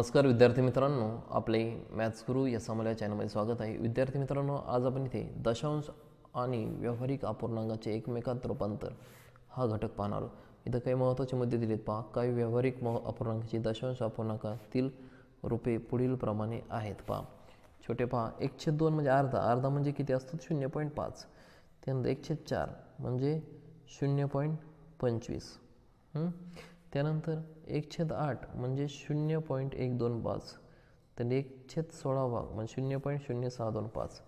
नमस्कार विद्यार्थी मित्रांनो, आपले मॅथ्स गुरु या समोर चॅनलमध्ये स्वागत आहे. विद्यार्थी मित्रांनो, आज आपण इथे दशांश आणि व्यावहारिक अपूर्णांकाचे एकमेकात रूपांतर हा घटक पाहणार आहोत. इथं काही महत्त्वाचे मुद्दे दिलेत पहा. काही व्यावहारिक अपूर्णांकाची दशांश अपूर्णांकातील रूपे पुढील प्रमाणे आहेत पहा. छोटे पहा, 1/2 म्हणजे अर्धा म्हणजे किती असतो 0.5. त्यानंतर 1/4 म्हणजे 0.25. त्यानंतर 1/8 म्हणजे 0.125. तर 1/16 भाग म्हणजे 0.0625.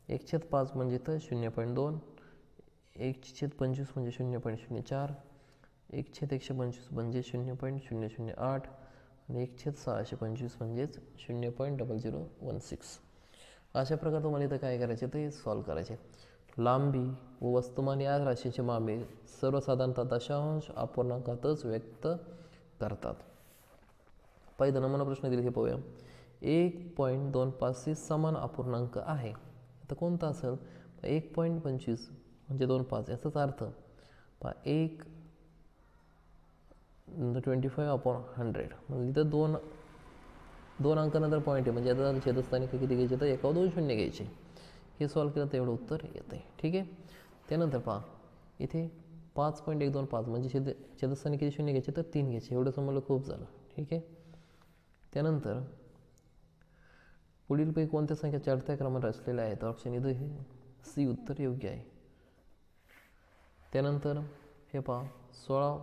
1/5 म्हणजे तर 0.2. 1/25 म्हणजे 0.04. 1/125 म्हणजे 0.008 आणि 1/625 म्हणजेच 0.0016. अशा प्रकारे तुम्हाला इथं काय करायचे तर हे सॉल्व करायचे. लांबी व वस्तुमान या राशीचे मापे सर्वसाधारणतः दशांश अपूर्णांकातच व्यक्त करतात. पहिला नमुना प्रश्न दिले हे पाहूया. 1.25 समान अपूर्णांक आहे. आता कोणता असेल? 1.25 म्हणजे 2.5 याचाच अर्थ पहा 1/25/100 म्हणजे इथं दोन अंकानंतर पॉईंट आहे म्हणजे आता छेदस्थानी किती घ्यायचे तर 1 व 2 शून्य घ्यायचे. हे सॉल्व केलं तर एवढं उत्तर येतं आहे. ठीक आहे. त्यानंतर पहा इथे 5.125 म्हणजे छेदस्थानी किती शून्य घ्यायचे तर 3 घ्यायचे. एवढं समजलं खूप झालं. ठीक आहे. त्यानंतर पुढीलपैकी कोणत्या संख्या चढत्या क्रमाने असलेल्या आहेत? ऑप्शन इथं हे सी उत्तर योग्य आहे. त्यानंतर हे पहा 16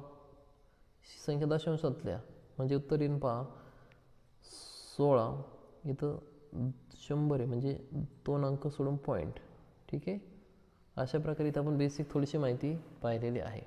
संख्या दशांशातल्या म्हणजे उत्तर येईन पहा 16. इथं 100 आहे म्हणजे 2 अंक सोडून पॉईंट. ठीक आहे. अशा प्रकारे इथं आपण बेसिक थोडीशी माहिती पाहिलेली आहे.